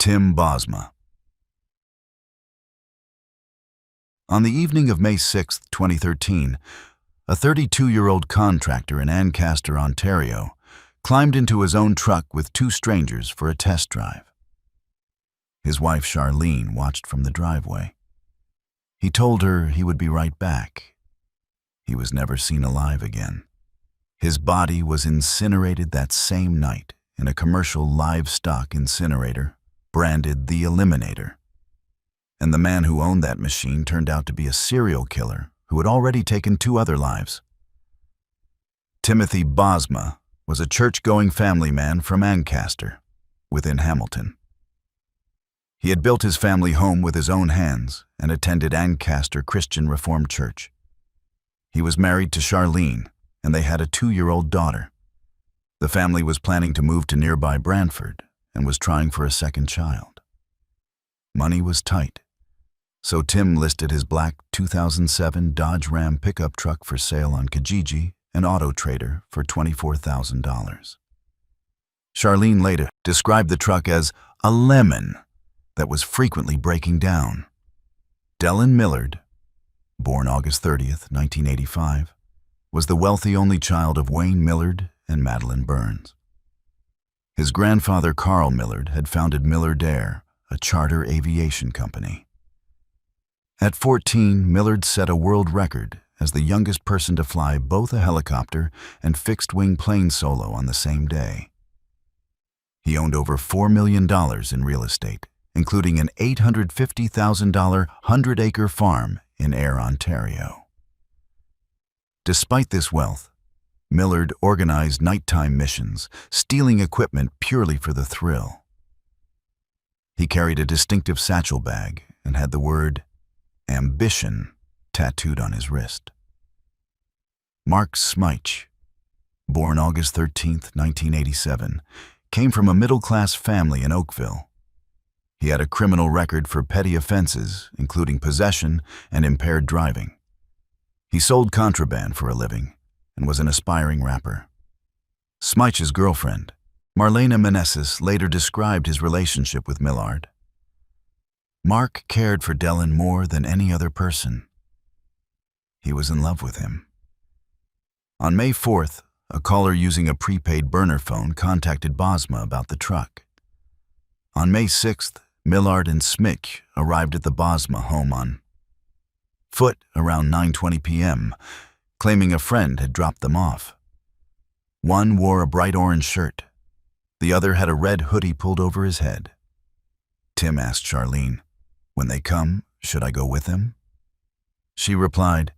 Tim Bosma. On the evening of May 6, 2013, a 32-year-old contractor in Ancaster, Ontario, climbed into his own truck with two strangers for a test drive. His wife, Charlene, watched from the driveway. He told her he would be right back. He was never seen alive again. His body was incinerated that same night in a commercial livestock incinerator branded the Eliminator. And the man who owned that machine turned out to be a serial killer who had already taken 2 other lives. Timothy Bosma was a church-going family man from Ancaster, within Hamilton. He had built his family home with his own hands and attended Ancaster Christian Reformed Church. He was married to Charlene, and they had a 2-year-old daughter. The family was planning to move to nearby Brantford and was trying for a second child. Money was tight, so Tim listed his black 2007 Dodge Ram pickup truck for sale on Kijiji and Auto Trader for $24,000. Charlene later described the truck as a lemon that was frequently breaking down. Dellen Millard, born August 30th, 1985, was the wealthy only child of Wayne Millard and Madeline Burns. His grandfather, Carl Millard, had founded Millard Air, a charter aviation company. At 14, Millard set a world record as the youngest person to fly both a helicopter and fixed-wing plane solo on the same day. He owned over $4 million in real estate, including an $850,000 100-acre farm in Ayr, Ontario. Despite this wealth, Millard organized nighttime missions, stealing equipment purely for the thrill. He carried a distinctive satchel bag and had the word ambition tattooed on his wrist. Mark Smythe, born August 13, 1987, came from a middle-class family in Oakville. He had a criminal record for petty offenses, including possession and impaired driving. He sold contraband for a living and was an aspiring rapper. Smythe's girlfriend, Marlena Meneses, later described his relationship with Millard. Mark cared for Dellen more than any other person. He was in love with him. On May 4th, a caller using a prepaid burner phone contacted Bosma about the truck. On May 6th, Millard and Smythe arrived at the Bosma home on foot around 9:20 p.m., claiming a friend had dropped them off. One wore a bright orange shirt. The other had a red hoodie pulled over his head. Tim asked Charlene, "When they come, should I go with them?" She replied,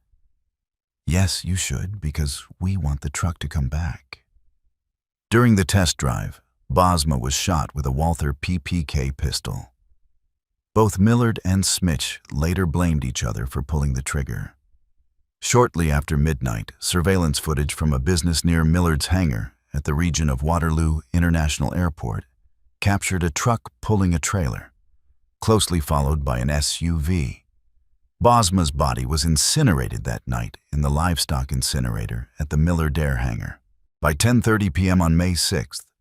"Yes, you should, because we want the truck to come back." During the test drive, Bosma was shot with a Walther PPK pistol. Both Millard and Smythe later blamed each other for pulling the trigger. Shortly after midnight, surveillance footage from a business near Millard's hangar at the region of Waterloo International Airport captured a truck pulling a trailer, closely followed by an SUV. Bosma's body was incinerated that night in the livestock incinerator at the Millard Air hangar. By 10:30 p.m. on May 6th,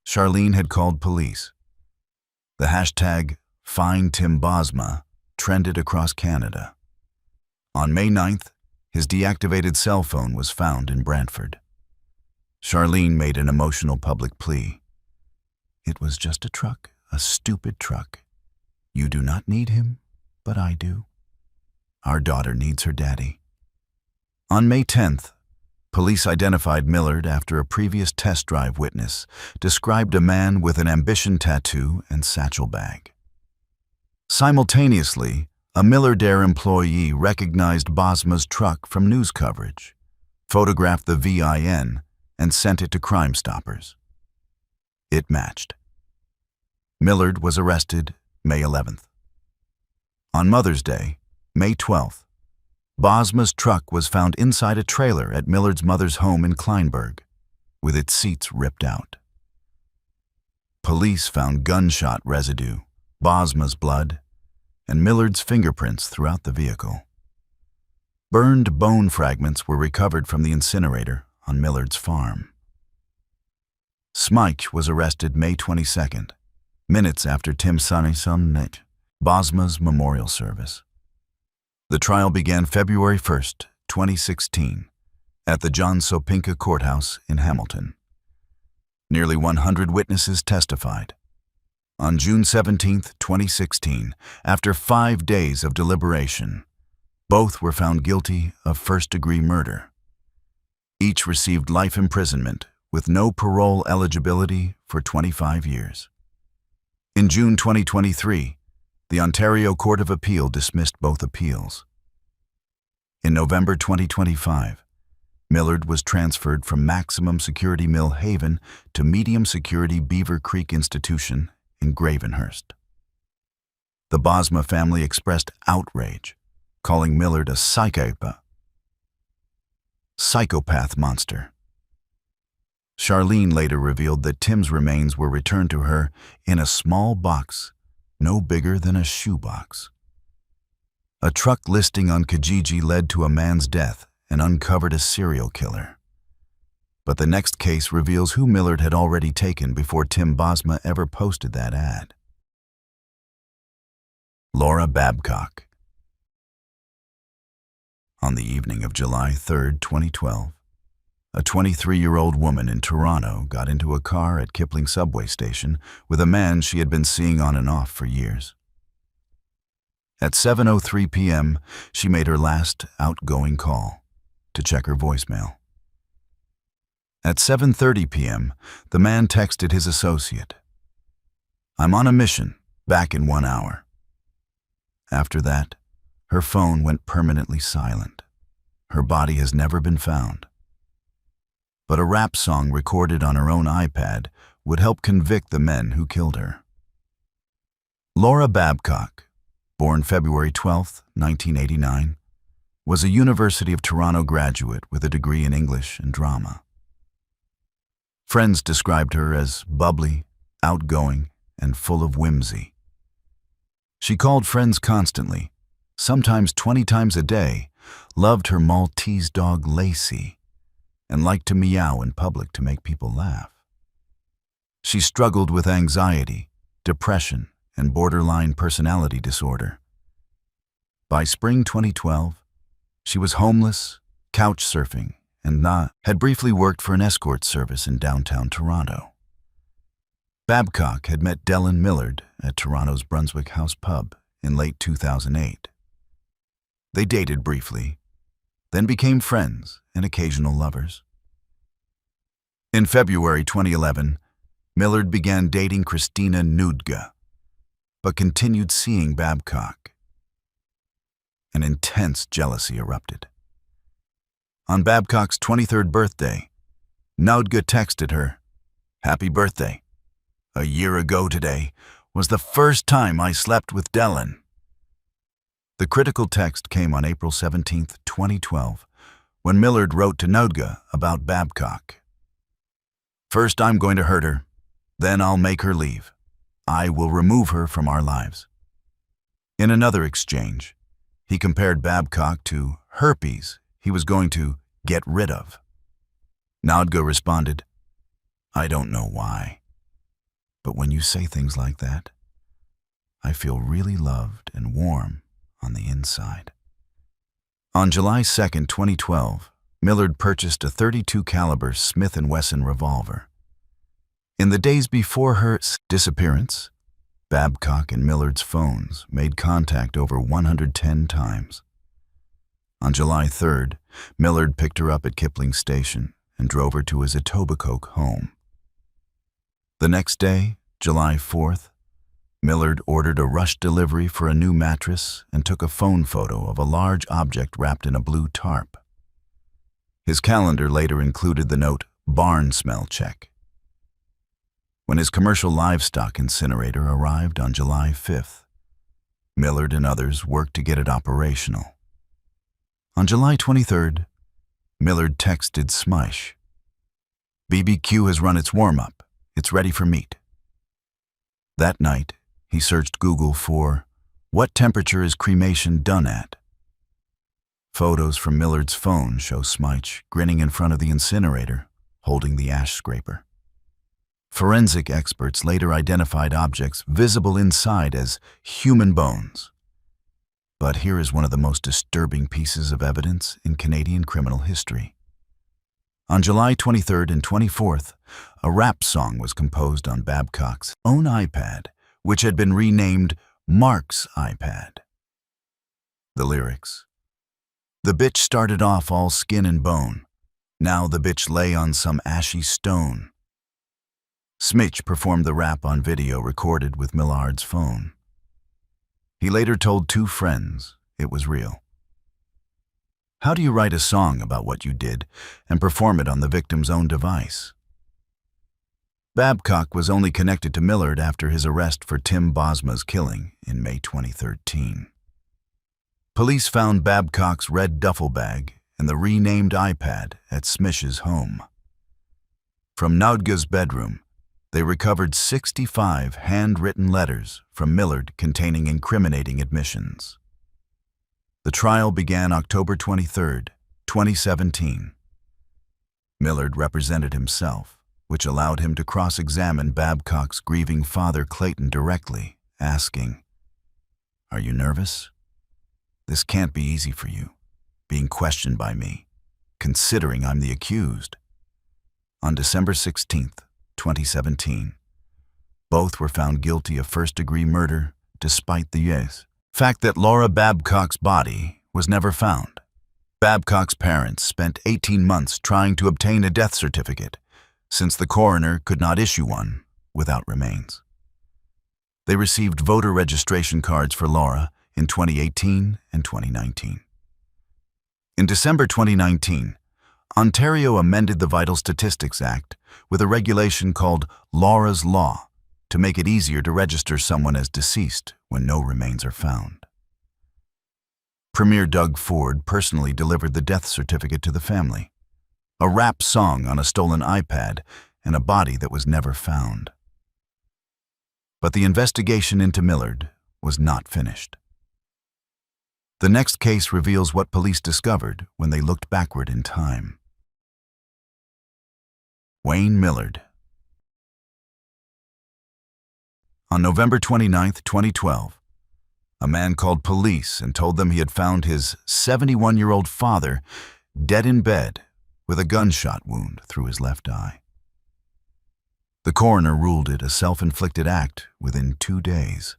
Charlene had called police. The hashtag #FindTimBosma trended across Canada. On May 9th, his deactivated cell phone was found in Brantford. Charlene made an emotional public plea. "It was just a truck, a stupid truck. You do not need him, but I do. Our daughter needs her daddy." On May 10th, police identified Millard after a previous test drive witness described a man with an ambition tattoo and satchel bag. Simultaneously, a Millard Air employee recognized Bosma's truck from news coverage, photographed the VIN, and sent it to Crime Stoppers. It matched. Millard was arrested May 11th. On Mother's Day, May 12th, Bosma's truck was found inside a trailer at Millard's mother's home in Kleinburg, with its seats ripped out. Police found gunshot residue, Bosma's blood, and Millard's fingerprints throughout the vehicle. Burned bone fragments were recovered from the incinerator on Millard's farm. Smythe was arrested May 22nd minutes after Tim Sunny Bosma's memorial service. The trial began February 1st, 2016, at the John Sopinka Courthouse in Hamilton. Nearly 100 witnesses testified. On June 17, 2016, after 5 days of deliberation, both were found guilty of first-degree murder. Each received life imprisonment with no parole eligibility for 25 years. In June 2023, the Ontario Court of Appeal dismissed both appeals. In November 2025, Millard was transferred from maximum security Mill Haven to medium security Beaver Creek Institution in Gravenhurst. The Bosma family expressed outrage, calling Millard a psychopath monster. Charlene later revealed that Tim's remains were returned to her in a small box, no bigger than a shoebox. A truck listing on Kijiji led to a man's death and uncovered a serial killer. But the next case reveals who Millard had already taken before Tim Bosma ever posted that ad. Laura Babcock. On the evening of July 3, 2012, a 23-year-old woman in Toronto got into a car at Kipling subway station with a man she had been seeing on and off for years. At 7:03 p.m., she made her last outgoing call to check her voicemail. At 7:30 p.m., the man texted his associate, "I'm on a mission, back in 1 hour." After that, her phone went permanently silent. Her body has never been found. But a rap song recorded on her own iPad would help convict the men who killed her. Laura Babcock, born February 12, 1989, was a University of Toronto graduate with a degree in English and drama. Friends described her as bubbly, outgoing, and full of whimsy. She called friends constantly, sometimes 20 times a day, loved her Maltese dog Lacey, and liked to meow in public to make people laugh. She struggled with anxiety, depression, and borderline personality disorder. By spring 2012, she was homeless, couch surfing, and had briefly worked for an escort service in downtown Toronto. Babcock had met Dylan Millard at Toronto's Brunswick House pub in late 2008. They dated briefly, then became friends and occasional lovers. In February 2011, Millard began dating Christina Nudga, but continued seeing Babcock. An intense jealousy erupted. On Babcock's 23rd birthday, Nudga texted her, "Happy birthday. A year ago today was the first time I slept with Dylan." The critical text came on April 17, 2012, when Millard wrote to Nudga about Babcock. "First I'm going to hurt her, then I'll make her leave. I will remove her from our lives." In another exchange, he compared Babcock to herpes he was going to get rid of. Nudga responded, "I don't know why, but when you say things like that, I feel really loved and warm on the inside." On July 2, 2012, Millard purchased a .32 caliber Smith & Wesson revolver. In the days before her disappearance, Babcock and Millard's phones made contact over 110 times. On July 3rd, Millard picked her up at Kipling Station and drove her to his Etobicoke home. The next day, July 4th, Millard ordered a rush delivery for a new mattress and took a phone photo of a large object wrapped in a blue tarp. His calendar later included the note, "Barn smell check." When his commercial livestock incinerator arrived on July 5th, Millard and others worked to get it operational. On July 23rd, Millard texted Smish, "BBQ has run its warm-up. It's ready for meat." That night, he searched Google for, "What temperature is cremation done at?" Photos from Millard's phone show Smish grinning in front of the incinerator, holding the ash scraper. Forensic experts later identified objects visible inside as human bones. But here is one of the most disturbing pieces of evidence in Canadian criminal history. On July 23rd and 24th, a rap song was composed on Babcock's own iPad, which had been renamed Mark's iPad. The lyrics: "The bitch started off all skin and bone. Now the bitch lay on some ashy stone." Smitch performed the rap on video recorded with Millard's phone. He later told two friends it was real. How do you write a song about what you did and perform it on the victim's own device? Babcock was only connected to Millard after his arrest for Tim Bosma's killing in May 2013. Police found Babcock's red duffel bag and the renamed iPad at Smitch's home. From Naudga's bedroom, they recovered 65 handwritten letters from Millard containing incriminating admissions. The trial began October 23, 2017. Millard represented himself, which allowed him to cross-examine Babcock's grieving father Clayton directly, asking, "Are you nervous? This can't be easy for you, being questioned by me, considering I'm the accused." On December 16, 2017, both were found guilty of first-degree murder despite the fact that Laura Babcock's body was never found. Babcock's parents spent 18 months trying to obtain a death certificate, since the coroner could not issue one without remains. They received voter registration cards for Laura in 2018 and 2019. In December 2019, Ontario amended the Vital Statistics Act with a regulation called Laura's Law to make it easier to register someone as deceased when no remains are found. Premier Doug Ford personally delivered the death certificate to the family, a rap song on a stolen iPad, and a body that was never found. But the investigation into Millard was not finished. The next case reveals what police discovered when they looked backward in time. Wayne Millard. On November 29, 2012, a man called police and told them he had found his 71-year-old father dead in bed with a gunshot wound through his left eye. The coroner ruled it a self-inflicted act within 2 days.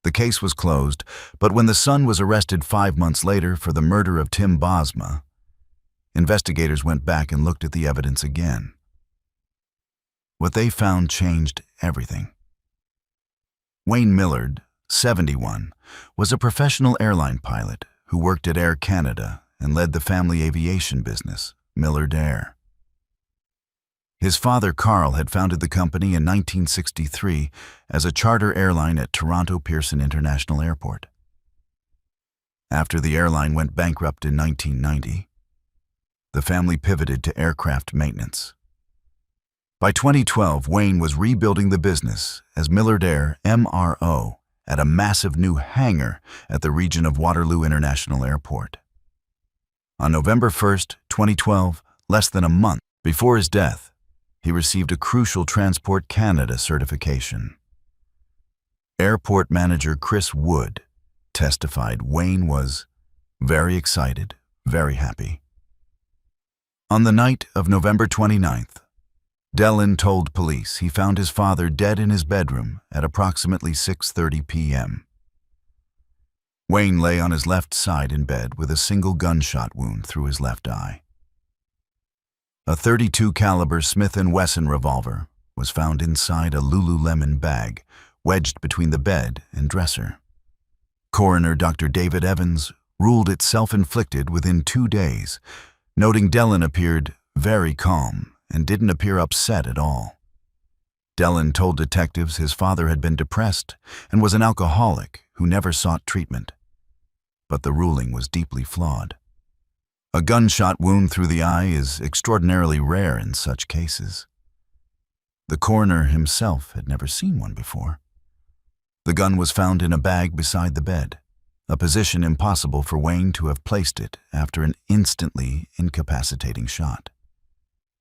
The case was closed, but when the son was arrested 5 months later for the murder of Tim Bosma, investigators went back and looked at the evidence again. What they found changed everything. Wayne Millard, 71, was a professional airline pilot who worked at Air Canada and led the family aviation business, Millard Air. His father, Carl, had founded the company in 1963 as a charter airline at Toronto Pearson International Airport. After the airline went bankrupt in 1990, the family pivoted to aircraft maintenance. By 2012, Wayne was rebuilding the business as Millard Air MRO at a massive new hangar at the region of Waterloo International Airport. On November 1, 2012, less than a month before his death, he received a crucial Transport Canada certification. Airport manager Chris Wood testified Wayne was very excited, very happy. On the night of November 29th, Dellin told police he found his father dead in his bedroom at approximately 6:30 p.m. Wayne lay on his left side in bed with a single gunshot wound through his left eye. A .32 caliber Smith & Wesson revolver was found inside a Lululemon bag wedged between the bed and dresser. Coroner Dr. David Evans ruled it self-inflicted within 2 days, noting Dellin appeared very calm and didn't appear upset at all. Dellin told detectives his father had been depressed and was an alcoholic who never sought treatment. But the ruling was deeply flawed. A gunshot wound through the eye is extraordinarily rare in such cases. The coroner himself had never seen one before. The gun was found in a bag beside the bed, a position impossible for Wayne to have placed it after an instantly incapacitating shot.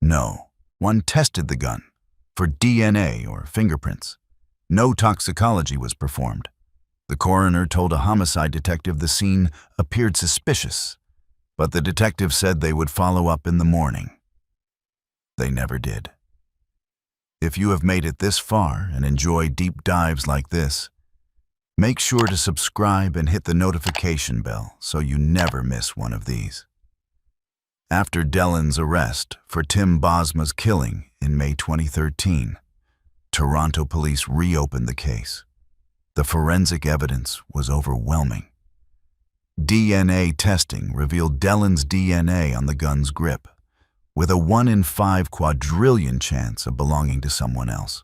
No, one tested the gun for DNA or fingerprints. No toxicology was performed. The coroner told a homicide detective the scene appeared suspicious, but the detective said they would follow up in the morning. They never did. If you have made it this far and enjoy deep dives like this, make sure to subscribe and hit the notification bell so you never miss one of these. After Dellen's arrest for Tim Bosma's killing in May 2013, Toronto police reopened the case. The forensic evidence was overwhelming. DNA testing revealed Dellen's DNA on the gun's grip, with a 1 in 5 quadrillion chance of belonging to someone else.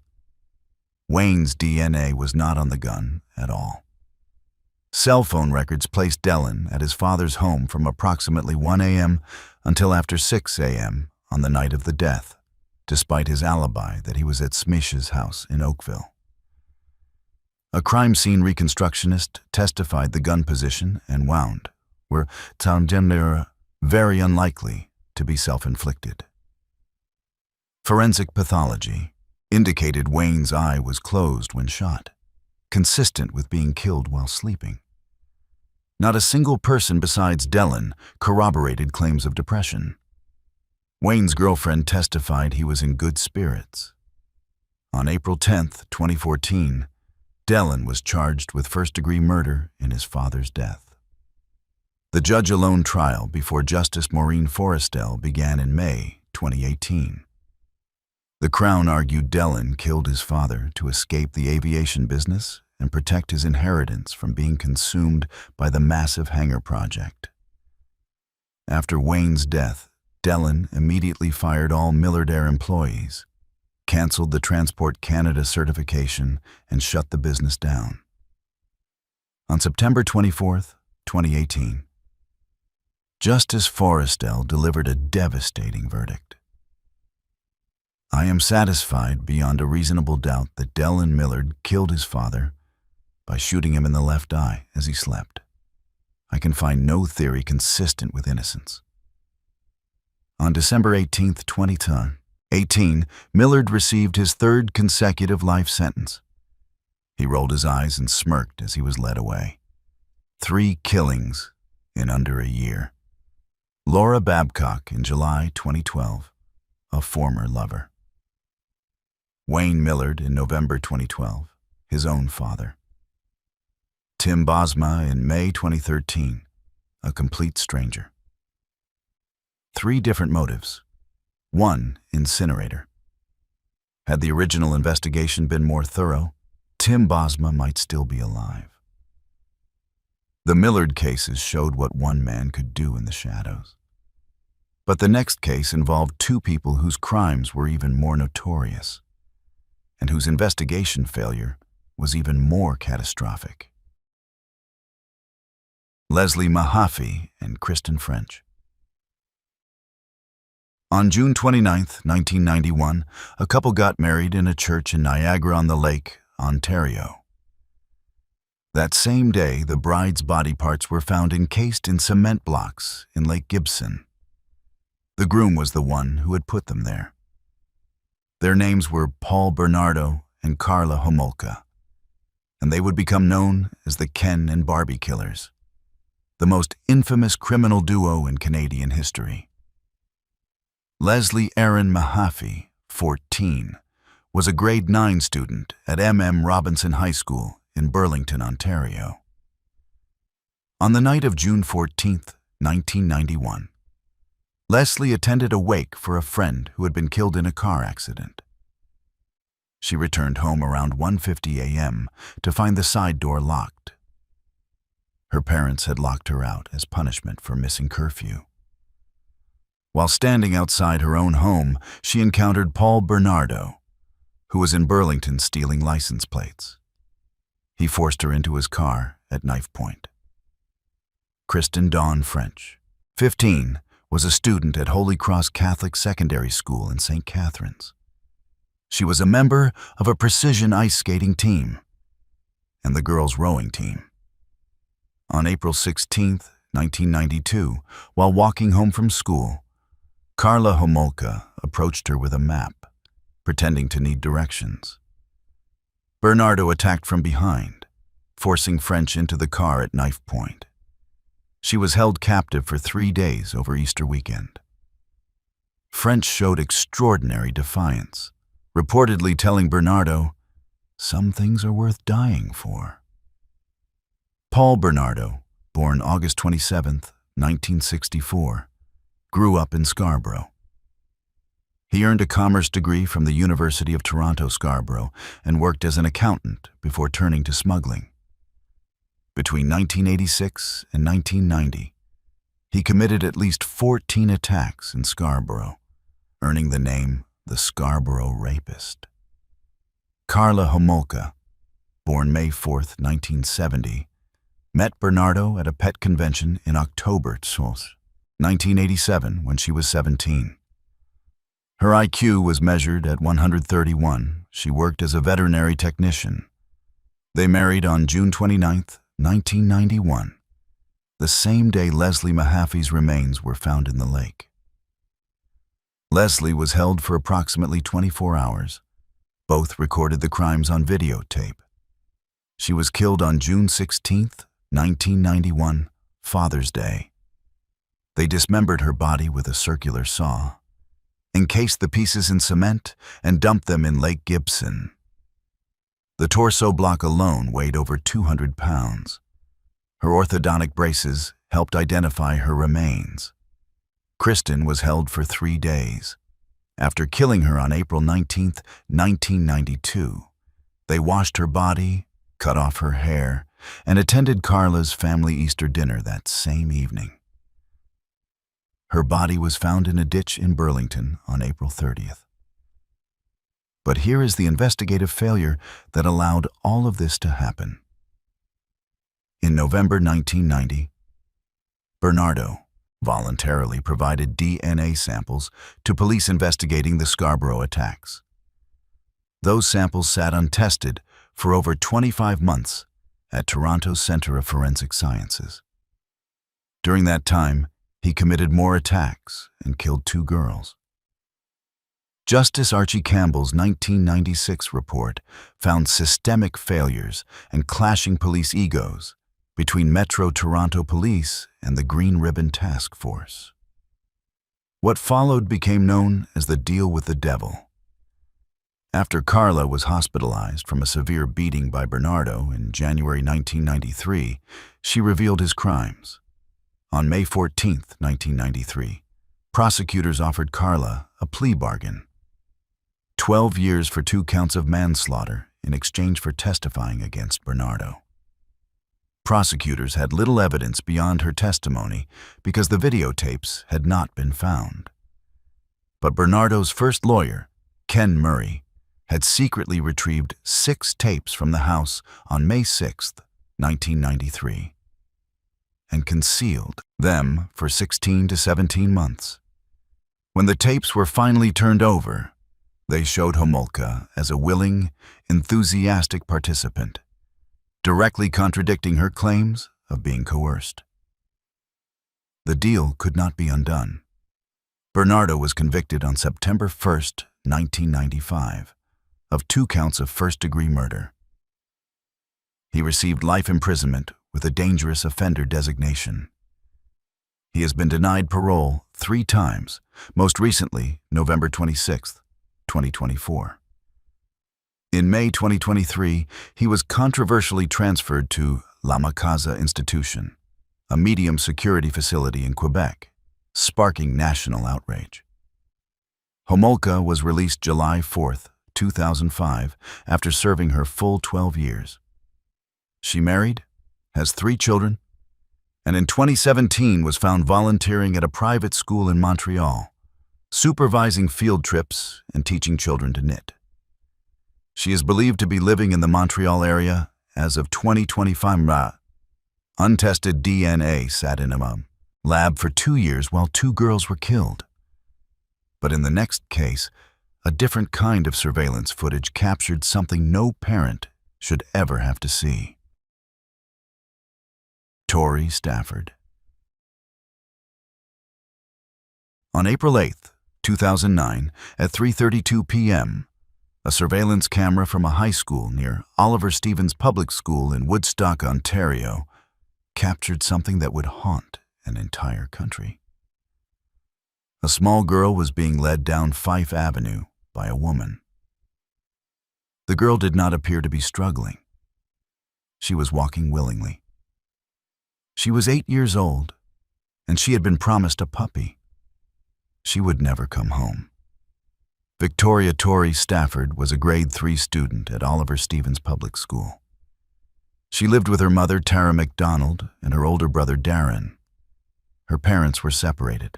Wayne's DNA was not on the gun at all. Cell phone records placed Dellen at his father's home from approximately 1 a.m. until after 6 a.m. on the night of the death, despite his alibi that he was at Smish's house in Oakville. A crime scene reconstructionist testified the gun position and wound were very unlikely to be self-inflicted. Forensic pathology indicated Wayne's eye was closed when shot, consistent with being killed while sleeping. Not a single person besides Dellen corroborated claims of depression. Wayne's girlfriend testified he was in good spirits. On April 10, 2014, Dellen was charged with first-degree murder in his father's death. The judge-alone trial before Justice Maureen Forrestal began in May 2018. The Crown argued Dellen killed his father to escape the aviation business and protect his inheritance from being consumed by the massive hangar project. After Wayne's death, Dellen immediately fired all Millard Air employees, canceled the Transport Canada certification, and shut the business down. On September 24, 2018, Justice Forrestal delivered a devastating verdict. I am satisfied beyond a reasonable doubt that Dellen Millard killed his father by shooting him in the left eye as he slept. I can find no theory consistent with innocence. On December 18, 2018, Millard received his third consecutive life sentence. He rolled his eyes and smirked as he was led away. 3 killings in under a year. Laura Babcock in July 2012, a former lover. Wayne Millard in November 2012, his own father. Tim Bosma in May 2013, a complete stranger. 3 different motives. 1, incinerator. Had the original investigation been more thorough, Tim Bosma might still be alive. The Millard cases showed what one man could do in the shadows. But the next case involved 2 people whose crimes were even more notorious, and whose investigation failure was even more catastrophic. Leslie Mahaffey and Kristen French. On June 29, 1991, a couple got married in a church in Niagara-on-the-Lake, Ontario. That same day, the bride's body parts were found encased in cement blocks in Lake Gibson. The groom was the one who had put them there. Their names were Paul Bernardo and Carla Homolka, and they would become known as the Ken and Barbie Killers, the most infamous criminal duo in Canadian history. Leslie Erin Mahaffey, 14, was a grade 9 student at M.M. Robinson High School in Burlington, Ontario. On the night of June 14, 1991, Leslie attended a wake for a friend who had been killed in a car accident. She returned home around 1:50 a.m. to find the side door locked. Her parents had locked her out as punishment for missing curfew. While standing outside her own home, she encountered Paul Bernardo, who was in Burlington stealing license plates. He forced her into his car at knife point. Kristen Dawn French, 15, was a student at Holy Cross Catholic Secondary School in St. Catharines. She was a member of a precision ice skating team and the girls' rowing team. On April 16, 1992, while walking home from school, Carla Homolka approached her with a map pretending to need directions. Bernardo attacked from behind, forcing French into the car at knife point. She was held captive for 3 days over Easter weekend. French showed extraordinary defiance, reportedly telling Bernardo, "Some things are worth dying for." Paul Bernardo, born August 27, 1964, grew up in Scarborough. He earned a commerce degree from the University of Toronto, Scarborough, and worked as an accountant before turning to smuggling. Between 1986 and 1990, he committed at least 14 attacks in Scarborough, earning the name the Scarborough Rapist. Karla Homolka, born May 4, 1970, met Bernardo at a pet convention in October 1987 when she was 17. Her IQ was measured at 131. She worked as a veterinary technician. They married on June 29, 1991, the same day Leslie Mahaffey's remains were found in the lake. Leslie was held for approximately 24 hours. Both recorded the crimes on videotape. She was killed on June 16, 1991, Father's Day. They dismembered her body with a circular saw, encased the pieces in cement, and dumped them in Lake Gibson. The torso block alone weighed over 200 pounds. Her orthodontic braces helped identify her remains. Kristen was held for 3 days. After killing her on April 19, 1992, they washed her body, cut off her hair, and attended Karla's family Easter dinner that same evening. Her body was found in a ditch in Burlington on April 30th. But here is the investigative failure that allowed all of this to happen. In November 1990, Bernardo voluntarily provided DNA samples to police investigating the Scarborough attacks. Those samples sat untested for over 25 months at Toronto's Centre of Forensic Sciences. During that time, he committed more attacks and killed 2 girls. Justice Archie Campbell's 1996 report found systemic failures and clashing police egos between Metro Toronto Police and the Green Ribbon Task Force. What followed became known as the Deal with the Devil. After Karla was hospitalized from a severe beating by Bernardo in January 1993, she revealed his crimes. On May 14, 1993, prosecutors offered Karla a plea bargain: 12 years for 2 counts of manslaughter in exchange for testifying against Bernardo. Prosecutors had little evidence beyond her testimony because the videotapes had not been found. But Bernardo's first lawyer, Ken Murray, had secretly retrieved 6 tapes from the house on May 6, 1993. And concealed them for 16 to 17 months. When the tapes were finally turned over, they showed Homolka as a willing, enthusiastic participant, directly contradicting her claims of being coerced. The deal could not be undone. Bernardo was convicted on September 1, 1995, of 2 counts of first-degree murder. He received life imprisonment with a dangerous offender designation. He has been denied parole 3 times, most recently November 26, 2024. In May 2023, he was controversially transferred to La Macasa Institution, a medium security facility in Quebec, sparking national outrage. Homolka was released July 4, 2005, after serving her full 12 years. She married, has 3 children, and in 2017 was found volunteering at a private school in Montreal, supervising field trips and teaching children to knit. She is believed to be living in the Montreal area as of 2025. Untested DNA sat in a lab for 2 years while 2 girls were killed. But in the next case, a different kind of surveillance footage captured something no parent should ever have to see. Tori Stafford. On April 8, 2009, at 3:32 p.m., A surveillance camera from a high school near Oliver Stevens Public School in Woodstock, Ontario, captured something that would haunt an entire country. A small girl was being led down Fife Avenue by a woman. The girl did not appear to be struggling. She was walking willingly. She was 8 years old, and she had been promised a puppy. She would never come home. Victoria Torrey Stafford was a grade 3 student at Oliver Stevens Public School. She lived with her mother, Tara McDonald, and her older brother, Darren. Her parents were separated.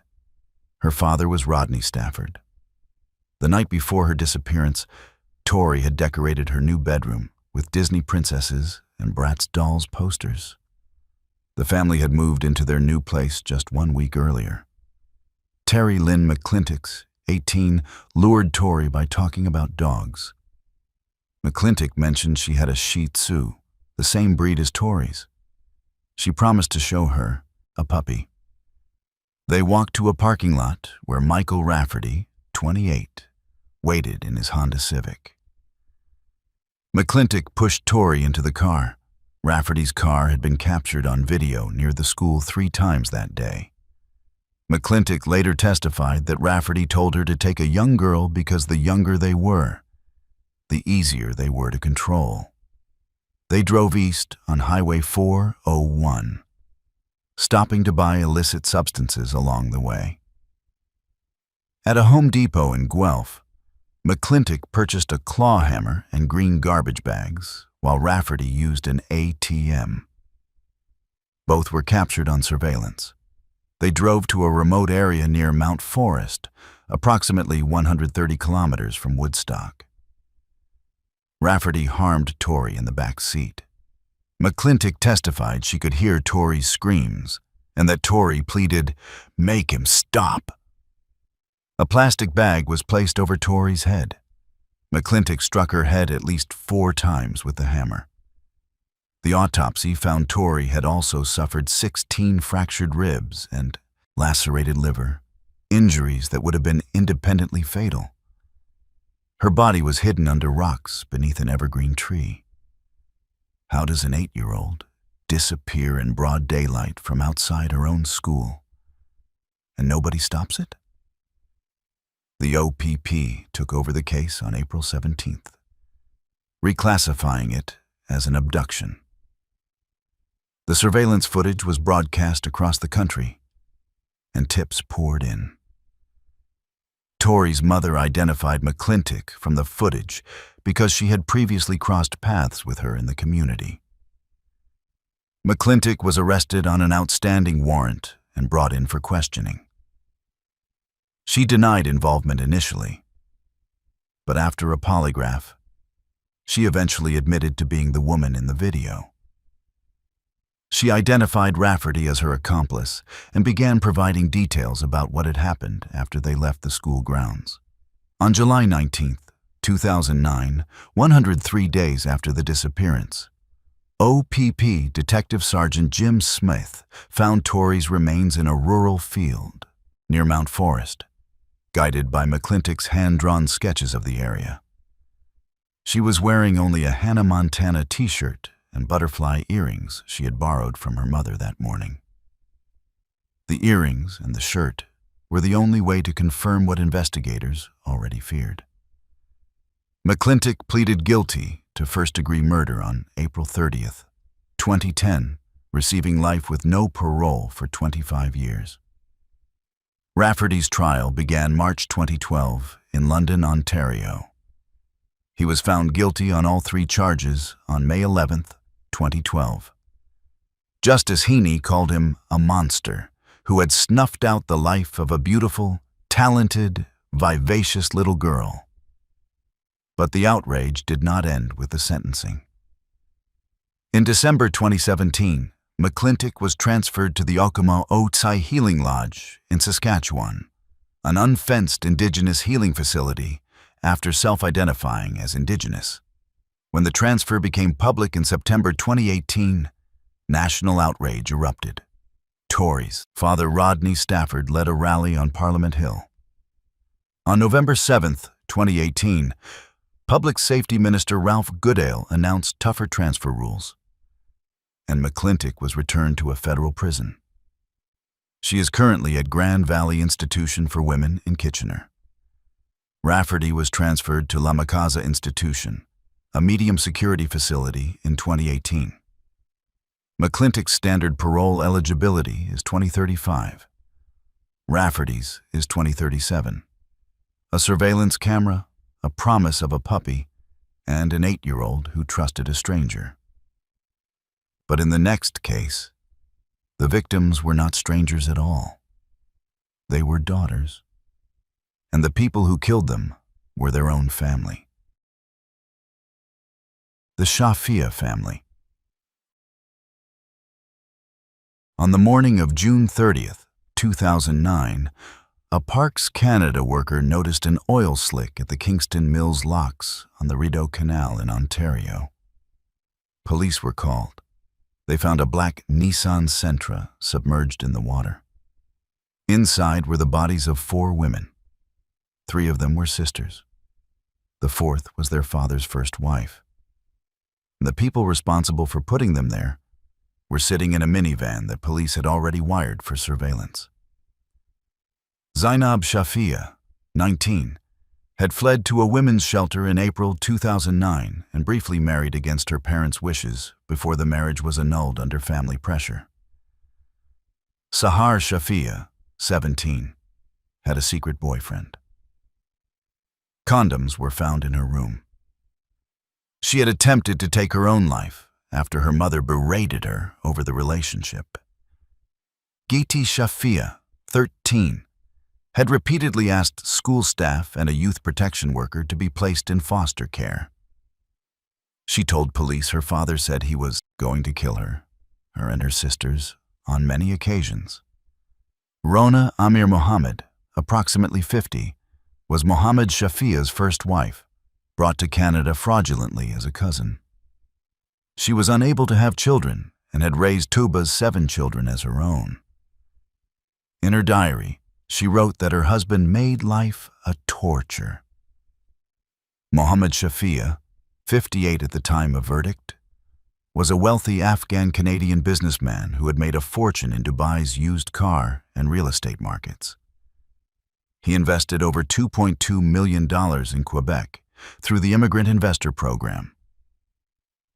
Her father was Rodney Stafford. The night before her disappearance, Torrey had decorated her new bedroom with Disney princesses and Bratz dolls posters. The family had moved into their new place just 1 week earlier. Terry Lynn McClintock, 18, lured Torrey by talking about dogs. McClintock mentioned she had a Shih Tzu, the same breed as Torrey's. She promised to show her a puppy. They walked to a parking lot where Michael Rafferty, 28, waited in his Honda Civic. McClintock pushed Torrey into the car. Rafferty's car had been captured on video near the school 3 times that day. McClintock later testified that Rafferty told her to take a young girl because the younger they were, the easier they were to control. They drove east on Highway 401, stopping to buy illicit substances along the way. At a Home Depot in Guelph, McClintock purchased a claw hammer and green garbage bags, while Rafferty used an ATM. Both were captured on surveillance. They drove to a remote area near Mount Forest, approximately 130 kilometers from Woodstock. Rafferty harmed Torrey in the back seat. McClintock testified she could hear Torrey's screams and that Torrey pleaded, "Make him stop." A plastic bag was placed over Torrey's head. McClintock struck her head at least 4 times with the hammer. The autopsy found Torrey had also suffered 16 fractured ribs and lacerated liver, injuries that would have been independently fatal. Her body was hidden under rocks beneath an evergreen tree. How does an 8-year-old disappear in broad daylight from outside her own school, and nobody stops it? The OPP took over the case on April 17th, reclassifying it as an abduction. The surveillance footage was broadcast across the country, and tips poured in. Torrey's mother identified McClintock from the footage because she had previously crossed paths with her in the community. McClintock was arrested on an outstanding warrant and brought in for questioning. She denied involvement initially, but after a polygraph, she eventually admitted to being the woman in the video. She identified Rafferty as her accomplice and began providing details about what had happened after they left the school grounds. On July 19, 2009, 103 days after the disappearance, OPP Detective Sergeant Jim Smith found Torrey's remains in a rural field near Mount Forest, guided by McClintock's hand-drawn sketches of the area. She was wearing only a Hannah Montana t-shirt and butterfly earrings she had borrowed from her mother that morning. The earrings and the shirt were the only way to confirm what investigators already feared. McClintock pleaded guilty to first-degree murder on April 30th, 2010, receiving life with no parole for 25 years. Rafferty's trial began March 2012 in London, Ontario. He was found guilty on all 3 charges on May 11th, 2012. Justice Heaney called him a monster who had snuffed out the life of a beautiful, talented, vivacious little girl. But the outrage did not end with the sentencing. In December 2017, McClintock was transferred to the Okemo Otsai Healing Lodge in Saskatchewan, an unfenced Indigenous healing facility, after self-identifying as Indigenous. When the transfer became public in September 2018, national outrage erupted. Torrey's father, Rodney Stafford, led a rally on Parliament Hill. On November 7, 2018, Public Safety Minister Ralph Goodale announced tougher transfer rules, and McClintock was returned to a federal prison. She is currently at Grand Valley Institution for Women in Kitchener. Rafferty was transferred to La Macasa Institution, a medium security facility, in 2018. McClintock's standard parole eligibility is 2035. Rafferty's is 2037. A surveillance camera, a promise of a puppy, and an 8-year-old who trusted a stranger. But in the next case, the victims were not strangers at all. They were daughters, and the people who killed them were their own family. The Shafia family. On the morning of June 30th, 2009, a Parks Canada worker noticed an oil slick at the Kingston Mills locks on the Rideau Canal in Ontario. Police were called. They found a black Nissan Sentra submerged in the water. Inside were the bodies of 4 women. 3 of them were sisters. The 4th was their father's first wife. The people responsible for putting them there were sitting in a minivan that police had already wired for surveillance. Zainab Shafia, 19, had fled to a women's shelter in April 2009 and briefly married against her parents' wishes before the marriage was annulled under family pressure. Sahar Shafia, 17, had a secret boyfriend. Condoms were found in her room. She had attempted to take her own life after her mother berated her over the relationship. Giti Shafia, 13, had repeatedly asked school staff and a youth protection worker to be placed in foster care. She told police her father said he was going to kill her and her sisters, on many occasions. Rona Amir Mohammed, approximately 50, was Mohammed Shafia's first wife, brought to Canada fraudulently as a cousin. She was unable to have children and had raised Tuba's 7 children as her own. In her diary, she wrote that her husband made life a torture. Mohammed Shafia, 58 at the time of verdict, was a wealthy Afghan-Canadian businessman who had made a fortune in Dubai's used car and real estate markets. He invested over $2.2 million in Quebec through the Immigrant Investor Program.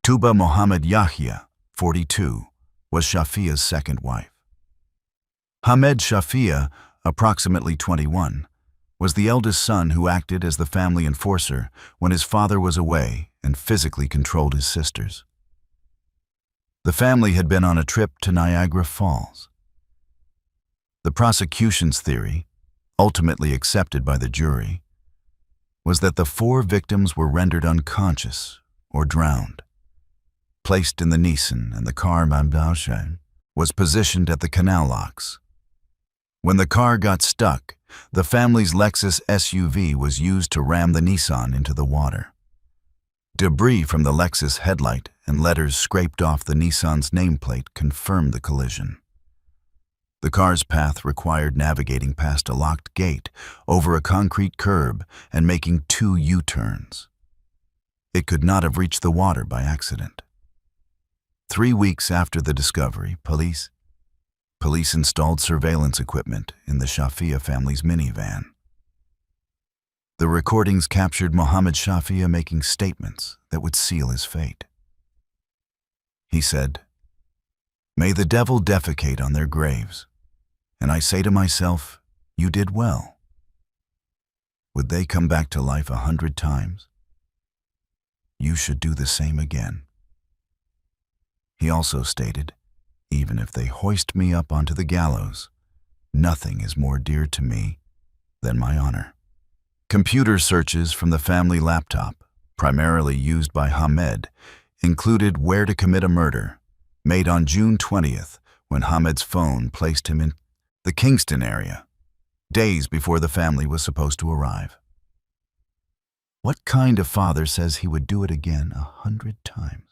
Tuba Mohammed Yahya, 42, was Shafia's second wife. Hamed Shafia, approximately 21, was the eldest son who acted as the family enforcer when his father was away and physically controlled his sisters. The family had been on a trip to Niagara Falls. The prosecution's theory, ultimately accepted by the jury, was that the 4 victims were rendered unconscious or drowned. Placed in the Nissan and the car Mamdalshan was positioned at the canal locks. When the car got stuck, the family's Lexus SUV was used to ram the Nissan into the water. Debris from the Lexus headlight and letters scraped off the Nissan's nameplate confirmed the collision. The car's path required navigating past a locked gate, over a concrete curb, and making 2 U-turns. It could not have reached the water by accident. 3 weeks after the discovery, police installed surveillance equipment in the Shafia family's minivan. The recordings captured Mohammed Shafia making statements that would seal his fate. He said, "May the devil defecate on their graves, and I say to myself, you did well. Would they come back to life 100 times? You should do the same again." He also stated, "Even if they hoist me up onto the gallows, nothing is more dear to me than my honor." Computer searches from the family laptop, primarily used by Hamed, included "Where to Commit a Murder," made on June 20th when Hamed's phone placed him in the Kingston area, days before the family was supposed to arrive. What kind of father says he would do it again 100 times?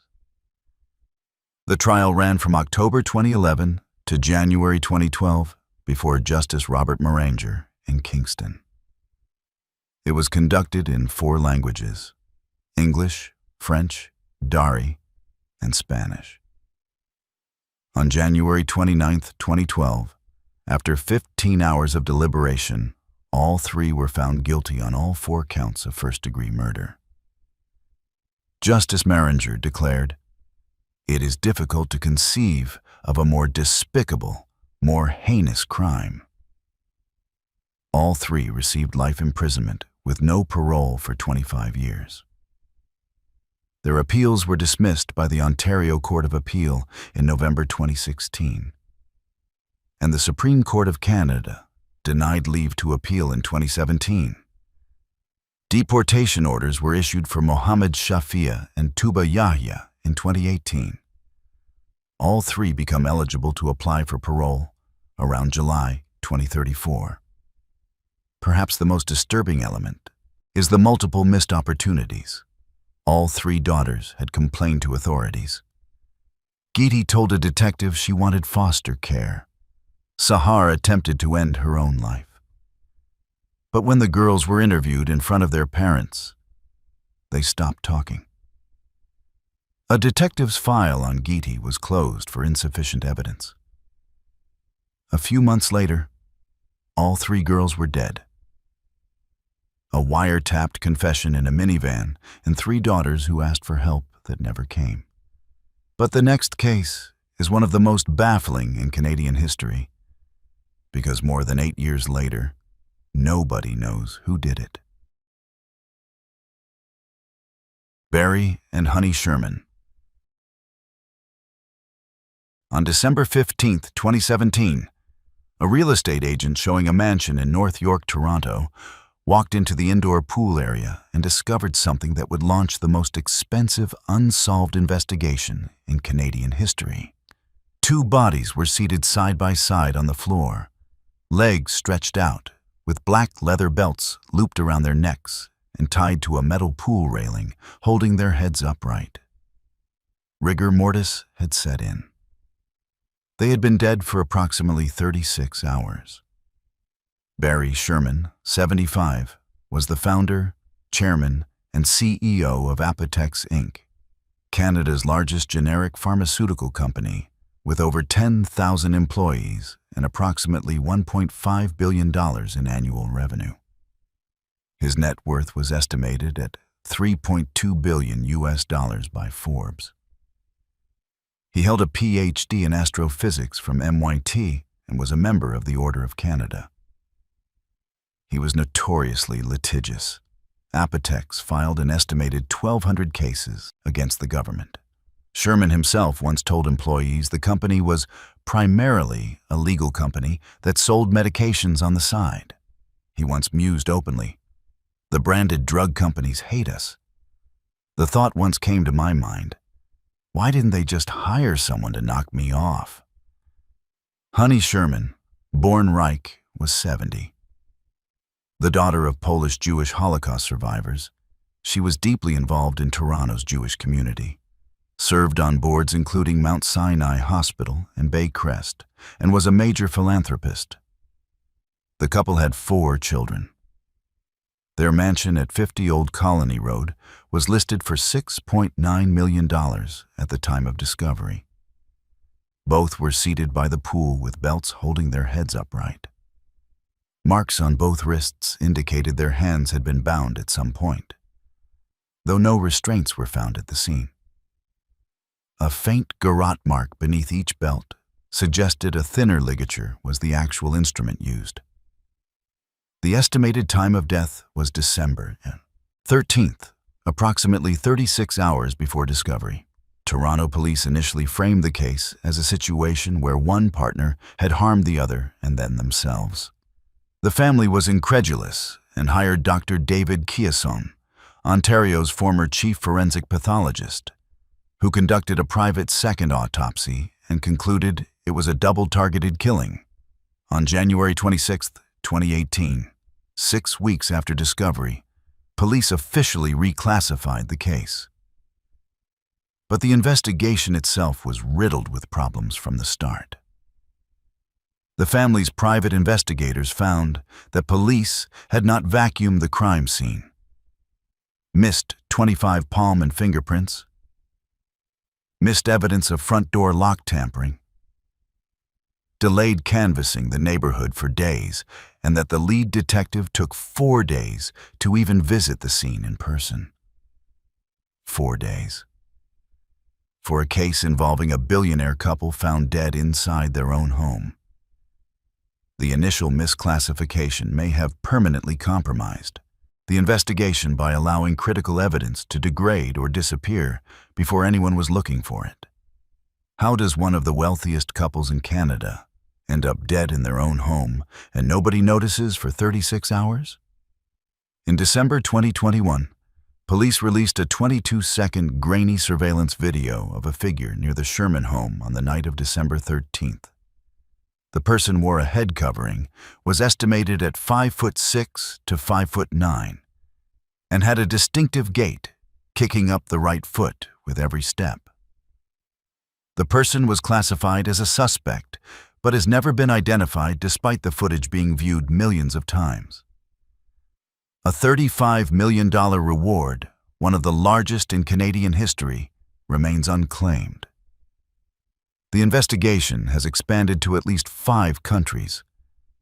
The trial ran from October 2011 to January 2012 before Justice Robert Moranger in Kingston. It was conducted in 4 languages, English, French, Dari, and Spanish. On January 29, 2012, after 15 hours of deliberation, all three were found guilty on all 4 counts of first-degree murder. Justice Maringer declared, "It is difficult to conceive of a more despicable, more heinous crime." All 3 received life imprisonment with no parole for 25 years. Their appeals were dismissed by the Ontario Court of Appeal in November 2016, and the Supreme Court of Canada denied leave to appeal in 2017. Deportation orders were issued for Mohammed Shafia and Tuba Yahya in 2018. All 3 become eligible to apply for parole around July 2034. Perhaps the most disturbing element is the multiple missed opportunities. All 3 daughters had complained to authorities. Geeti told a detective she wanted foster care. Sahar attempted to end her own life. But when the girls were interviewed in front of their parents, they stopped talking. A detective's file on Geeti was closed for insufficient evidence. A few months later, all 3 girls were dead. A wiretapped confession in a minivan, and 3 daughters who asked for help that never came. But the next case is one of the most baffling in Canadian history, because more than 8 years later, nobody knows who did it. Barry and Honey Sherman. On December 15, 2017, a real estate agent showing a mansion in North York, Toronto, walked into the indoor pool area and discovered something that would launch the most expensive unsolved investigation in Canadian history. 2 bodies were seated side by side on the floor, legs stretched out, with black leather belts looped around their necks and tied to a metal pool railing, holding their heads upright. Rigor mortis had set in. They had been dead for approximately 36 hours. Barry Sherman, 75, was the founder, chairman, and CEO of Apotex Inc., Canada's largest generic pharmaceutical company, with over 10,000 employees and approximately $1.5 billion in annual revenue. His net worth was estimated at $3.2 billion by Forbes. He held a PhD in astrophysics from MIT and was a member of the Order of Canada. He was notoriously litigious. Apotex filed an estimated 1,200 cases against the government. Sherman himself once told employees the company was primarily a legal company that sold medications on the side. He once mused openly, "The branded drug companies hate us." The thought once came to my mind, why didn't they just hire someone to knock me off? Honey Sherman, born Reich, was 70. The daughter of Polish-Jewish Holocaust survivors, she was deeply involved in Toronto's Jewish community, served on boards including Mount Sinai Hospital and Baycrest, and was a major philanthropist. The couple had 4 children. Their mansion at 50 Old Colony Road was listed for $6.9 million at the time of discovery. Both were seated by the pool with belts holding their heads upright. Marks on both wrists indicated their hands had been bound at some point, though no restraints were found at the scene. A faint garrote mark beneath each belt suggested a thinner ligature was the actual instrument used. The estimated time of death was December 13th, approximately 36 hours before discovery. Toronto police initially framed the case as a situation where one partner had harmed the other and then themselves. The family was incredulous and hired Dr. David Chiasson, Ontario's former chief forensic pathologist, who conducted a private second autopsy and concluded it was a double-targeted killing. On January 26, 2018, 6 weeks after discovery, police officially reclassified the case. But the investigation itself was riddled with problems from the start. The family's private investigators found that police had not vacuumed the crime scene. Missed 25 palm and fingerprints. Missed evidence of front door lock tampering. Delayed canvassing the neighborhood for days, and that the lead detective took 4 days to even visit the scene in person. 4 days. For a case involving a billionaire couple found dead inside their own home. The initial misclassification may have permanently compromised the investigation by allowing critical evidence to degrade or disappear before anyone was looking for it. How does one of the wealthiest couples in Canada end up dead in their own home and nobody notices for 36 hours? In December 2021, police released a 22-second grainy surveillance video of a figure near the Sherman home on the night of December 13th. The person wore a head covering, was estimated at 5'6" to 5'9", and had a distinctive gait, kicking up the right foot with every step. The person was classified as a suspect, but has never been identified despite the footage being viewed millions of times. A $35 million reward, one of the largest in Canadian history, remains unclaimed. The investigation has expanded to at least 5 countries,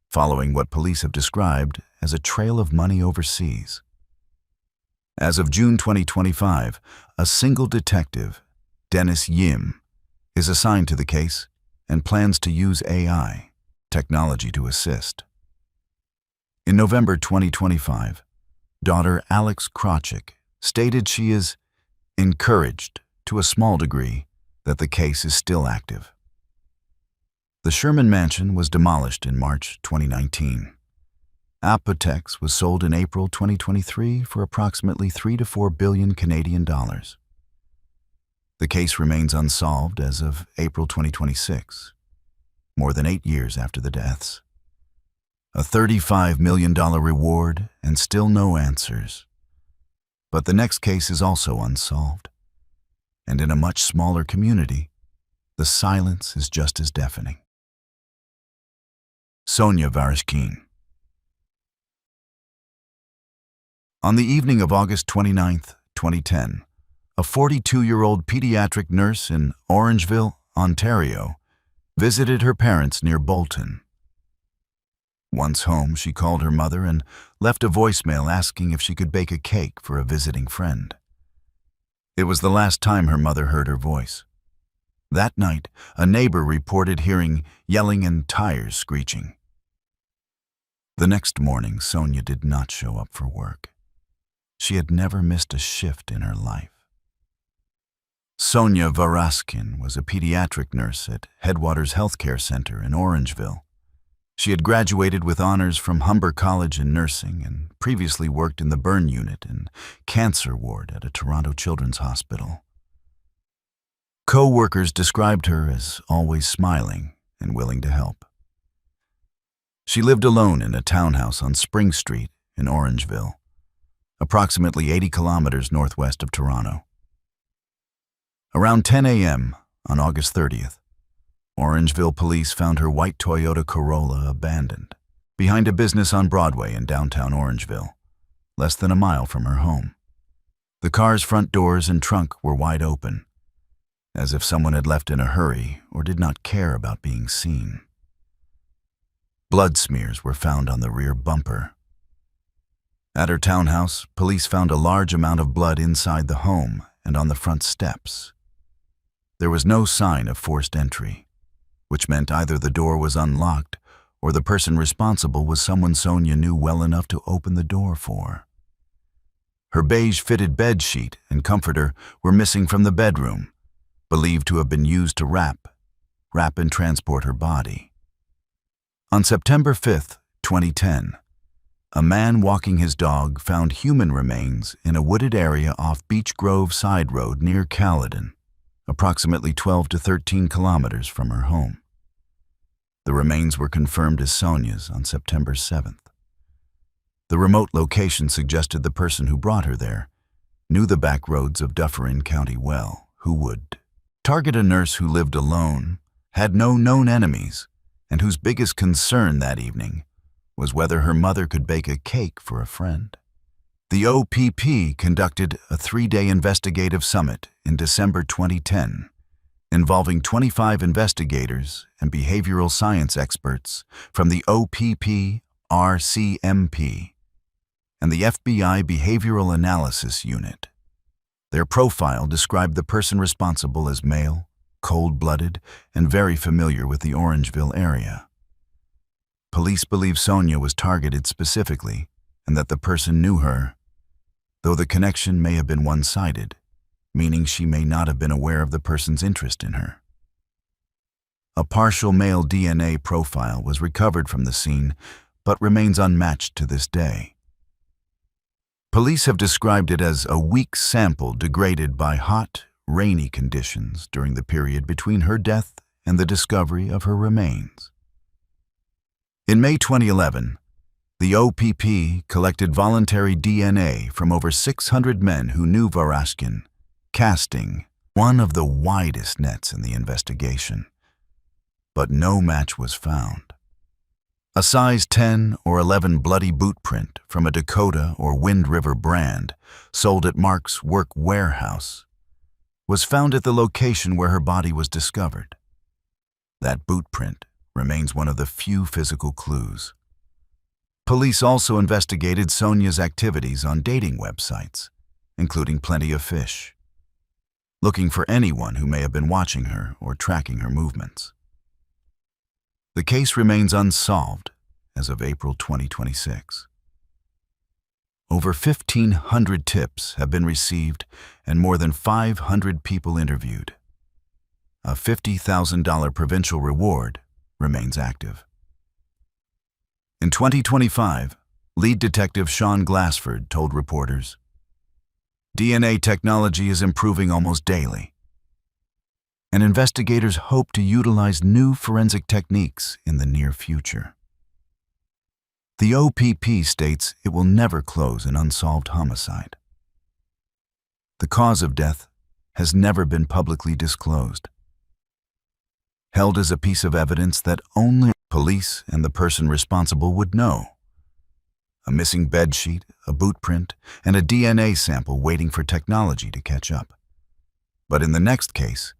following what police have described as a trail of money overseas. As of June 2025, a single detective, Dennis Yim, is assigned to the case and plans to use AI technology to assist. In November 2025, daughter Alex Krawczyk stated she is encouraged, to a small degree, that the case is still active. The Sherman mansion was demolished in March 2019. Apotex was sold in April 2023 for approximately 3 to 4 billion Canadian dollars. The case remains unsolved as of April 2026, more than 8 years after the deaths. A $35 million reward and still no answers. But the next case is also unsolved. And in a much smaller community, the silence is just as deafening. Sonia Varishkin. On the evening of August 29, 2010, a 42-year-old pediatric nurse in Orangeville, Ontario, visited her parents near Bolton. Once home, she called her mother and left a voicemail asking if she could bake a cake for a visiting friend. It was the last time her mother heard her voice. That night, a neighbor reported hearing yelling and tires screeching. The next morning, Sonia did not show up for work. She had never missed a shift in her life. Sonia Varishkin was a pediatric nurse at Headwaters Healthcare Center in Orangeville. She had graduated with honors from Humber College in nursing and previously worked in the burn unit and cancer ward at a Toronto Children's Hospital. Co-workers described her as always smiling and willing to help. She lived alone in a townhouse on Spring Street in Orangeville, approximately 80 kilometers northwest of Toronto. Around 10 a.m. on August 30th, Orangeville police found her white Toyota Corolla abandoned behind a business on Broadway in downtown Orangeville, less than a mile from her home. The car's front doors and trunk were wide open, as if someone had left in a hurry or did not care about being seen. Blood smears were found on the rear bumper. At her townhouse, police found a large amount of blood inside the home and on the front steps. There was no sign of forced entry, which meant either the door was unlocked or the person responsible was someone Sonia knew well enough to open the door for. Her beige-fitted bed sheet and comforter were missing from the bedroom, believed to have been used to wrap and transport her body. On September 5, 2010, a man walking his dog found human remains in a wooded area off Beech Grove Side Road near Caledon, approximately 12 to 13 kilometers from her home. The remains were confirmed as Sonia's on September 7th. The remote location suggested the person who brought her there knew the back roads of Dufferin County well, who would target a nurse who lived alone, had no known enemies, and whose biggest concern that evening was whether her mother could bake a cake for a friend. The OPP conducted a 3-day investigative summit in December 2010, involving 25 investigators and behavioral science experts from the OPP RCMP and the FBI Behavioral Analysis Unit. Their profile described the person responsible as male, cold-blooded, and very familiar with the Orangeville area. Police believe Sonia was targeted specifically and that the person knew her, though the connection may have been one-sided, meaning she may not have been aware of the person's interest in her. A partial male DNA profile was recovered from the scene, but remains unmatched to this day. Police have described it as a weak sample degraded by hot, rainy conditions during the period between her death and the discovery of her remains. In May 2011, the OPP collected voluntary DNA from over 600 men who knew Verashkin, casting one of the widest nets in the investigation. But no match was found. A size 10 or 11 bloody boot print from a Dakota or Wind River brand sold at Mark's work warehouse was found at the location where her body was discovered. That boot print remains one of the few physical clues. Police also investigated Sonia's activities on dating websites, including Plenty of Fish, looking for anyone who may have been watching her or tracking her movements. The case remains unsolved as of April 2026. Over 1,500 tips have been received and more than 500 people interviewed. A $50,000 provincial reward remains active. In 2025, lead detective Sean Glassford told reporters, "DNA technology is improving almost daily, and investigators hope to utilize new forensic techniques in the near future." The OPP states it will never close an unsolved homicide. The cause of death has never been publicly disclosed, held as a piece of evidence that only police and the person responsible would know. A missing bedsheet, a boot print, and a DNA sample waiting for technology to catch up. But in the next case,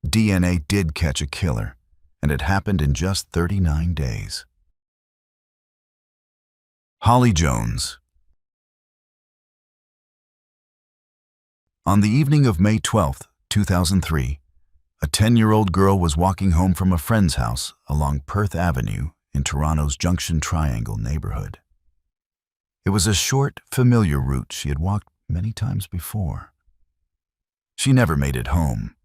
DNA did catch a killer, and it happened in just 39 days. Holly Jones. On the evening of May 12, 2003, a 10-year-old girl was walking home from a friend's house along Perth Avenue in Toronto's Junction Triangle neighborhood. It was a short, familiar route she had walked many times before. She never made it home.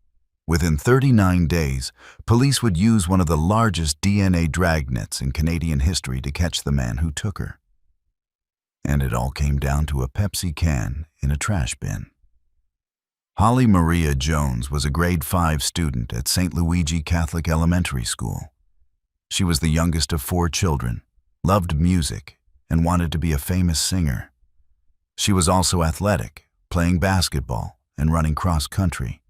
Within 39 days, police would use one of the largest DNA dragnets in Canadian history to catch the man who took her. And it all came down to a Pepsi can in a trash bin. Holly Maria Jones was a grade 5 student at St. Luigi Catholic Elementary School. She was the youngest of 4 children, loved music, and wanted to be a famous singer. She was also athletic, playing basketball and running cross-country.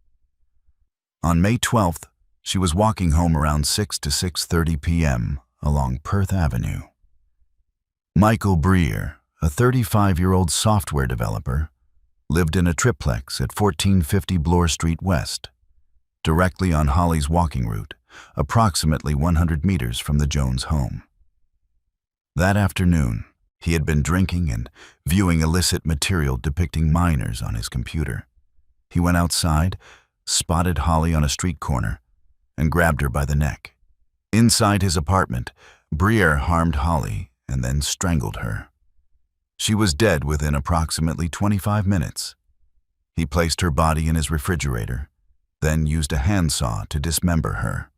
On May 12th, she was walking home around 6 to 6:30 p.m. along Perth Avenue. Michael Breer, a 35-year-old software developer, lived in a triplex at 1450 Bloor Street West, directly on Holly's walking route, approximately 100 meters from the Jones home. That afternoon, he had been drinking and viewing illicit material depicting minors on his computer. He went outside, spotted Holly on a street corner, and grabbed her by the neck. Inside his apartment, Breer harmed Holly and then strangled her. She was dead within approximately 25 minutes. He placed her body in his refrigerator, then used a handsaw to dismember her.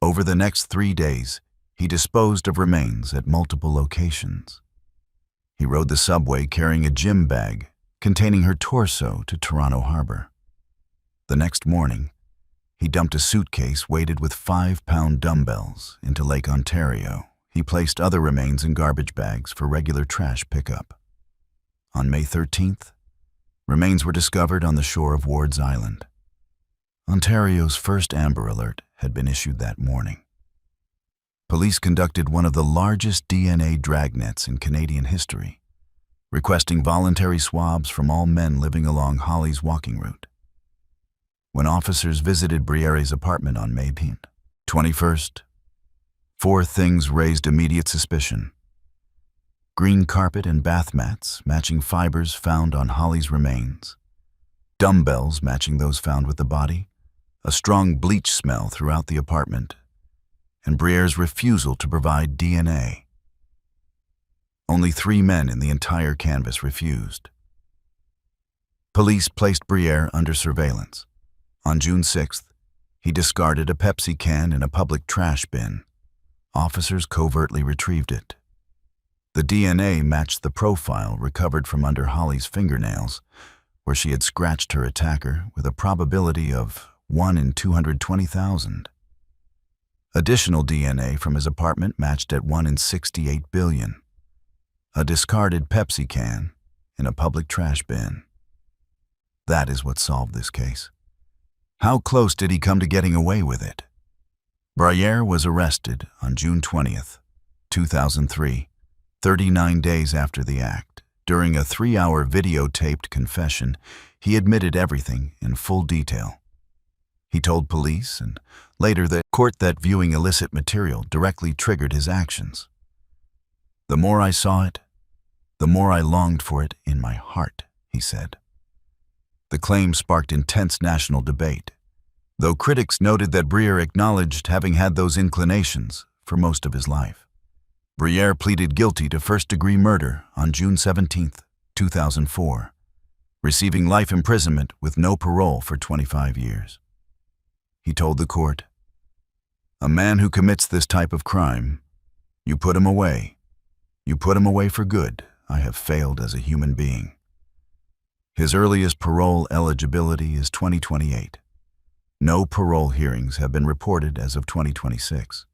Over the next 3 days, he disposed of remains at multiple locations. He rode the subway carrying a gym bag containing her torso to Toronto Harbor. The next morning, he dumped a suitcase weighted with 5-pound dumbbells into Lake Ontario. He placed other remains in garbage bags for regular trash pickup. On May 13th, remains were discovered on the shore of Ward's Island. Ontario's first Amber Alert had been issued that morning. Police conducted one of the largest DNA dragnets in Canadian history, requesting voluntary swabs from all men living along Holly's walking route. When officers visited Briere's apartment on May 21st, four things raised immediate suspicion: green carpet and bath mats matching fibers found on Holly's remains, dumbbells matching those found with the body, a strong bleach smell throughout the apartment, and Briere's refusal to provide DNA. Only 3 men in the entire canvas refused. Police placed Briere under surveillance. On June 6th, he discarded a Pepsi can in a public trash bin. Officers covertly retrieved it. The DNA matched the profile recovered from under Holly's fingernails, where she had scratched her attacker with a probability of 1 in 220,000. Additional DNA from his apartment matched at 1 in 68 billion. A discarded Pepsi can in a public trash bin. That is what solved this case. How close did he come to getting away with it? Briere was arrested on June 20th, 2003, 39 days after the act. During a 3-hour videotaped confession, he admitted everything in full detail. He told police and later the court that viewing illicit material directly triggered his actions. "The more I saw it, the more I longed for it in my heart," he said. The claim sparked intense national debate, though critics noted that Briere acknowledged having had those inclinations for most of his life. Briere pleaded guilty to first-degree murder on June 17, 2004, receiving life imprisonment with no parole for 25 years. He told the court, "A man who commits this type of crime, you put him away. You put him away for good. I have failed as a human being." His earliest parole eligibility is 2028. No parole hearings have been reported as of 2026.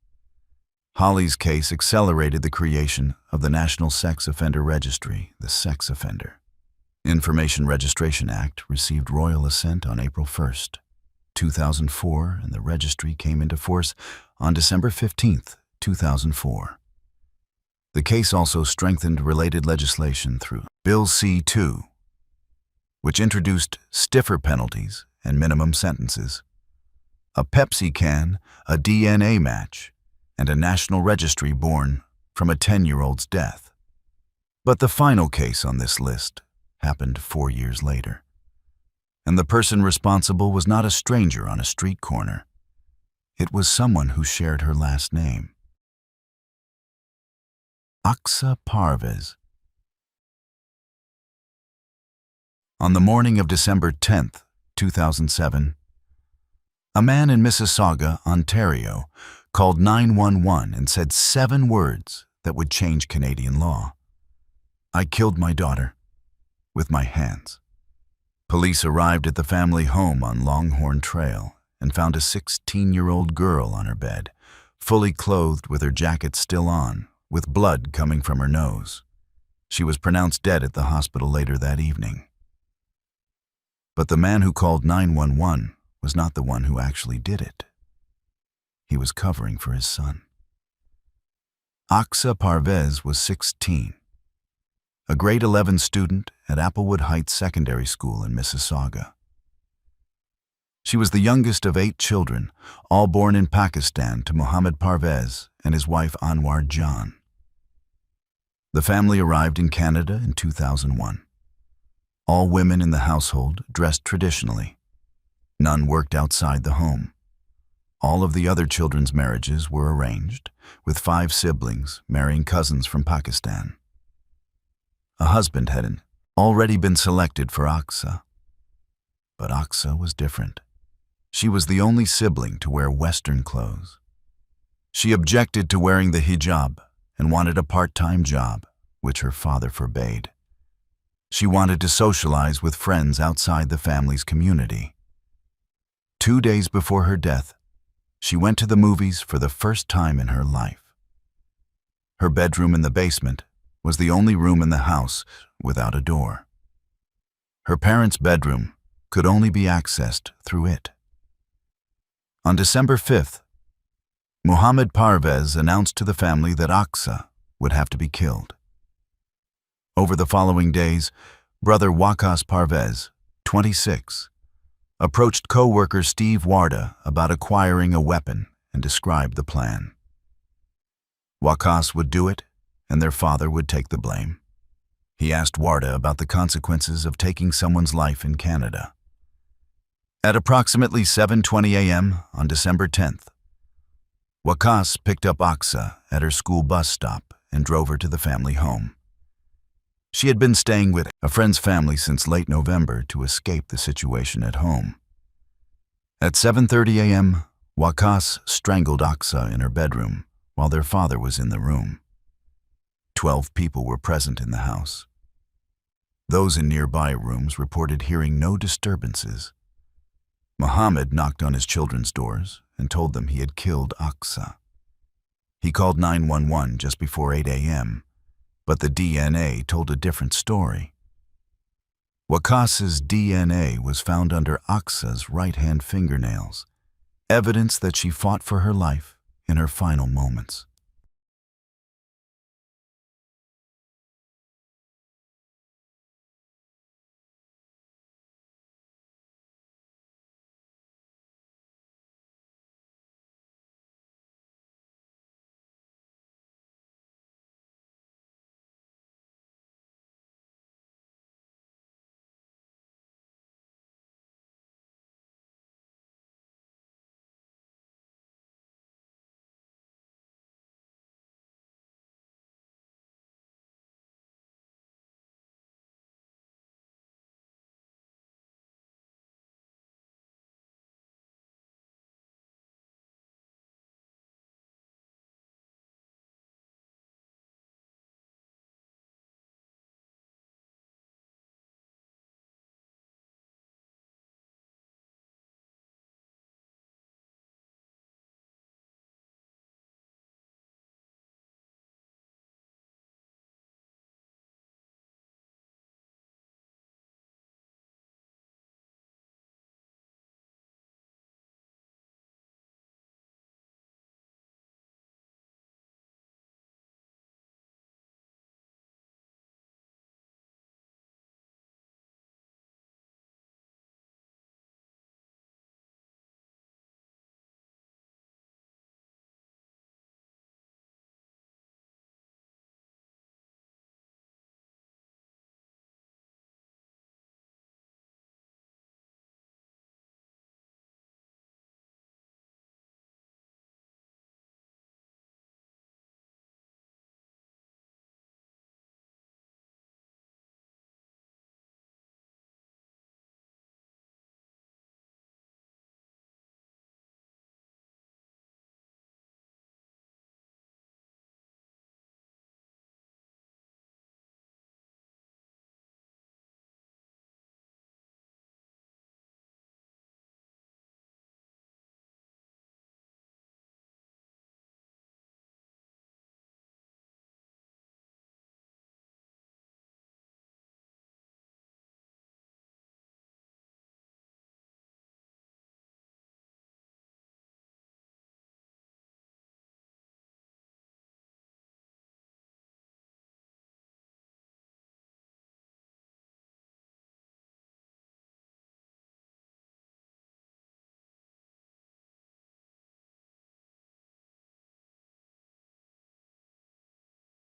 Holly's case accelerated the creation of the National Sex Offender Registry, the Sex Offender Information Registration Act received royal assent on April 1st, 2004, and the registry came into force on December 15, 2004. The case also strengthened related legislation through Bill C-2, which introduced stiffer penalties and minimum sentences, a Pepsi can, a DNA match, and a national registry born from a 10-year-old's death. But the final case on this list happened 4 years later, and the person responsible was not a stranger on a street corner. It was someone who shared her last name: Aksa Parvez. On the morning of December 10, 2007, a man in Mississauga, Ontario, called 911 and said 7 words that would change Canadian law. "I killed my daughter with my hands." Police arrived at the family home on Longhorn Trail and found a 16-year-old girl on her bed, fully clothed with her jacket still on, with blood coming from her nose. She was pronounced dead at the hospital later that evening. But the man who called 911 was not the one who actually did it. He was covering for his son. Aksa Parvez was 16, a grade 11 student at Applewood Heights Secondary School in Mississauga. She was the youngest of 8 children, all born in Pakistan to Mohammed Parvez and his wife Anwar Jan. The family arrived in Canada in 2001. All women in the household dressed traditionally. None worked outside the home. All of the other children's marriages were arranged, with 5 siblings marrying cousins from Pakistan. A husband had already been selected for Aksa. But Aksa was different. She was the only sibling to wear Western clothes. She objected to wearing the hijab and wanted a part-time job, which her father forbade. She wanted to socialize with friends outside the family's community. 2 days before her death, she went to the movies for the first time in her life. Her bedroom in the basement was the only room in the house without a door. Her parents' bedroom could only be accessed through it. On December 5th, Mohammed Parvez announced to the family that Aksa would have to be killed. Over the following days, brother Waqas Parvez, 26, approached co-worker Steve Warda about acquiring a weapon and described the plan. Waqas would do it, and their father would take the blame. He asked Warda about the consequences of taking someone's life in Canada. At approximately 7:20 a.m. on December 10th, Waqas picked up Aqsa at her school bus stop and drove her to the family home. She had been staying with a friend's family since late November to escape the situation at home. At 7:30 a.m., Waqas strangled Aqsa in her bedroom while their father was in the room. 12 people were present in the house. Those in nearby rooms reported hearing no disturbances. Mohammed knocked on his children's doors and told them he had killed Aqsa. He called 911 just before 8 a.m., but the DNA told a different story. Waqas's DNA was found under Aqsa's right-hand fingernails, evidence that she fought for her life in her final moments.